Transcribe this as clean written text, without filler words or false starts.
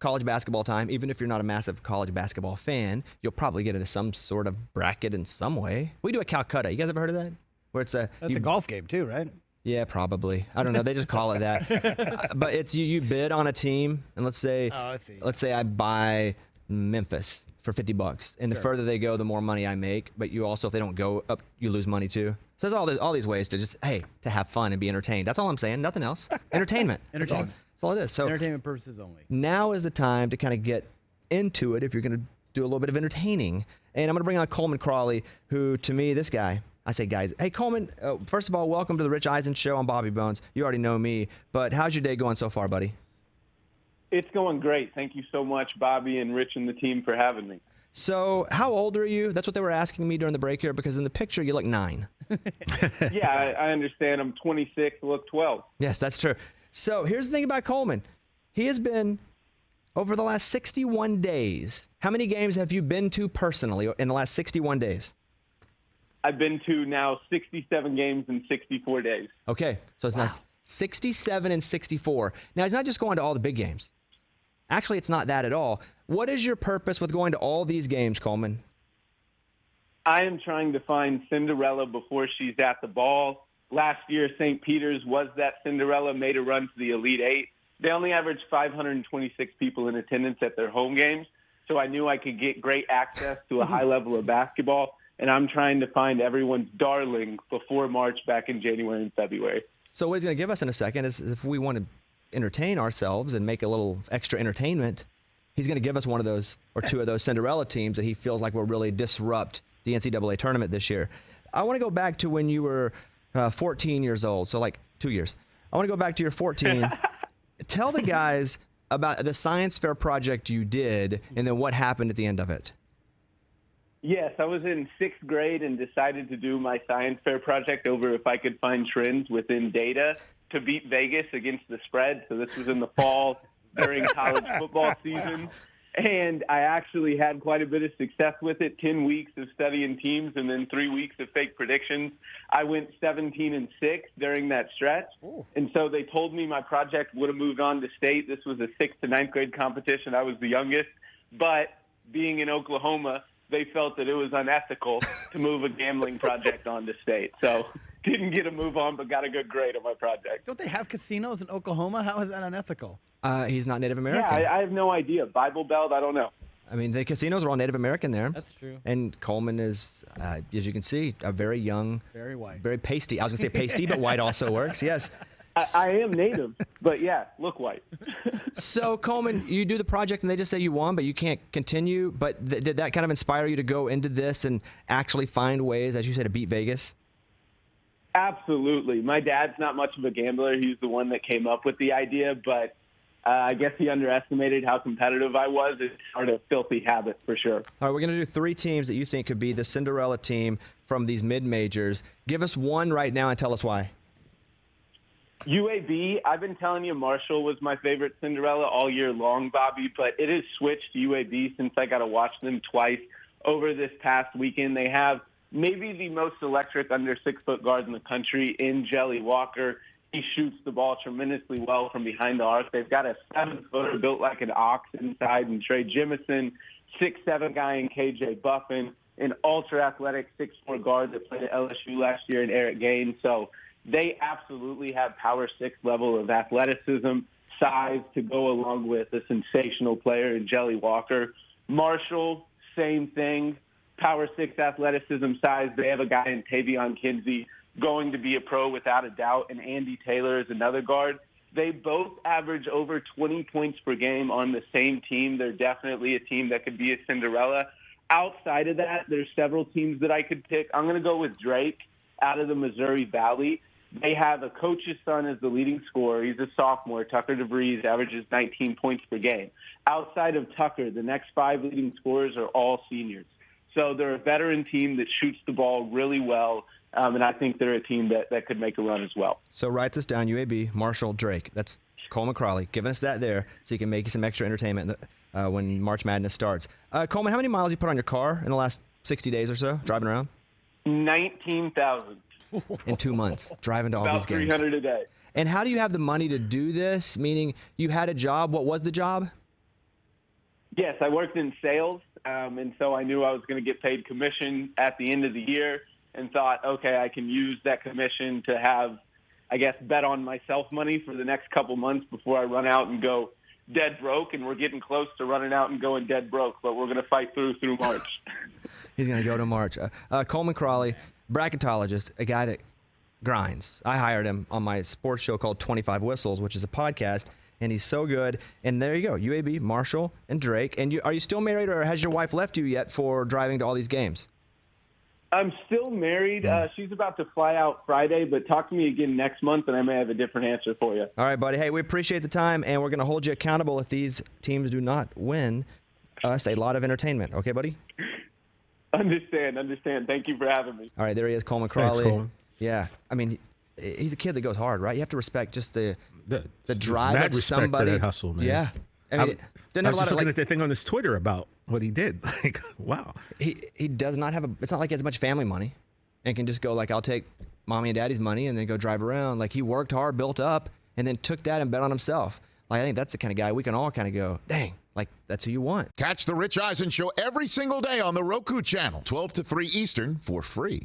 college basketball time. Even if you're not a massive college basketball fan, you'll probably get into some sort of bracket in some way. We do a Calcutta. You guys ever heard of that? Where it's That's a golf game too, right? Yeah, probably. I don't know. They just call it that. But it's you bid on a team, and let's say I buy Memphis for $50, and the further they go, the more money I make. But you also, if they don't go up, you lose money too. So there's all these ways to just to have fun and be entertained. That's all I'm saying. Nothing else. Entertainment. Entertainment. That's all it is. So entertainment purposes only. Now is the time to kind of get into it if you're going to do a little bit of entertaining. And I'm going to bring on Coleman Crawley, who to me, this guy. I say, guys, hey, Coleman, first of all, welcome to the Rich Eisen Show. I'm Bobby Bones. You already know me, but how's your day going so far, buddy? It's going great. Thank you so much, Bobby and Rich and the team, for having me. So how old are you? That's what they were asking me during the break here, because in the picture, you look 9. Yeah, I understand. I'm 26, look 12. Yes, that's true. So here's the thing about Coleman. He has been, over the last 61 days, how many games have you been to personally in the last 61 days? I've been to now 67 games in 64 days. Okay, so it's now 67 and 64. Now, he's not just going to all the big games. Actually, it's not that at all. What is your purpose with going to all these games, Coleman? I am trying to find Cinderella before she's at the ball. Last year, St. Peter's was that Cinderella, made a run to the Elite Eight. They only averaged 526 people in attendance at their home games, so I knew I could get great access to a high level of basketball. And I'm trying to find everyone's darling before March back in January and February. So what he's going to give us in a second is, if we want to entertain ourselves and make a little extra entertainment, he's going to give us one of those or two of those Cinderella teams that he feels like will really disrupt the NCAA tournament this year. I want to go back to when you were 14 years old, so like 2 years. I want to go back to your 14. Tell the guys about the science fair project you did and then what happened at the end of it. Yes, I was in 6th grade and decided to do my science fair project over if I could find trends within data to beat Vegas against the spread. So this was in the fall during college football season. And I actually had quite a bit of success with it, 10 weeks of studying teams and then 3 weeks of fake predictions. I went 17-6 during that stretch. Ooh. And so they told me my project would have moved on to state. This was a 6th to 9th grade competition. I was the youngest. But being in Oklahoma, they felt that it was unethical to move a gambling project on to state. So didn't get a move on, but got a good grade on my project. Don't they have casinos in Oklahoma? How is that unethical? He's not Native American. Yeah, I have no idea. Bible Belt, I don't know. I mean, the casinos are all Native American there. That's true. And Coleman is, as you can see, a very young. Very white. Very pasty. I was going to say pasty, but white also works. Yes. I am Native, but yeah, look white. So, Coleman, you do the project and they just say you won, but you can't continue. But did that kind of inspire you to go into this and actually find ways, as you said, to beat Vegas? Absolutely. My dad's not much of a gambler. He's the one that came up with the idea, but I guess he underestimated how competitive I was. It's sort of filthy habit for sure. All right, we're going to do 3 teams that you think could be the Cinderella team from these mid-majors. Give us one right now and tell us why. UAB, I've been telling you Marshall was my favorite Cinderella all year long, Bobby, but it has switched to UAB since I got to watch them twice over this past weekend. They have maybe the most electric under 6-foot guard in the country in Jelly Walker. He shoots the ball tremendously well from behind the arc. They've got a 7-footer built like an ox inside, and Trey Jemison, 6'7" guy in KJ Buffin, an ultra-athletic 6'4" guard that played at LSU last year in Eric Gaines. So they absolutely have power 6 level of athleticism, size to go along with a sensational player in Jelly Walker. Marshall, same thing, power 6 athleticism, size. They have a guy in Tavion Kinsey going to be a pro without a doubt, and Andy Taylor is another guard. They both average over 20 points per game on the same team. They're definitely a team that could be a Cinderella. Outside of that, there's several teams that I could pick. I'm going to go with Drake out of the Missouri Valley. They have a coach's son as the leading scorer. He's a sophomore. Tucker DeVries averages 19 points per game. Outside of Tucker, the next 5 leading scorers are all seniors. So they're a veteran team that shoots the ball really well, and I think they're a team that could make a run as well. So write this down, UAB, Marshall, Drake. That's Coleman Crawley giving us that there so you can make some extra entertainment when March Madness starts. Coleman, how many miles you put on your car in the last 60 days or so, driving around? 19,000. In 2 months, driving to all About these games. 300 a day. And how do you have the money to do this? Meaning you had a job. What was the job? Yes, I worked in sales, and so I knew I was going to get paid commission at the end of the year and thought, okay, I can use that commission to have, I guess, bet on myself money for the next couple months before I run out and go dead broke. And we're getting close to running out and going dead broke, but we're going to fight through March. He's going to go to March. Coleman Crawley, bracketologist, a guy that grinds. I hired him on my sports show called 25 Whistles, which is a podcast, and he's so good. And there you go, UAB, Marshall, and Drake. And are you still married, or has your wife left you yet for driving to all these games? I'm still married. She's about to fly out Friday, but talk to me again next month, and I may have a different answer for you. All right, buddy. Hey, we appreciate the time, and we're going to hold you accountable if these teams do not win us a lot of entertainment. Okay, buddy? Understand. Thank you for having me. All right, there he is, Coleman Crawley. Thanks, Coleman. Yeah, I mean, he's a kid that goes hard, right? You have to respect just the drive mad of respect somebody. for that hustle, man. Yeah. I mean, I was just looking at that thing on his Twitter about what he did. Like, wow. He does not have it's not like he has much family money and can just go like, I'll take mommy and daddy's money and then go drive around. Like, he worked hard, built up, and then took that and bet on himself. Like, I think that's the kind of guy we can all kind of go, dang, like, that's who you want. Catch the Rich Eisen Show every single day on the Roku channel, 12 to 3 Eastern, for free.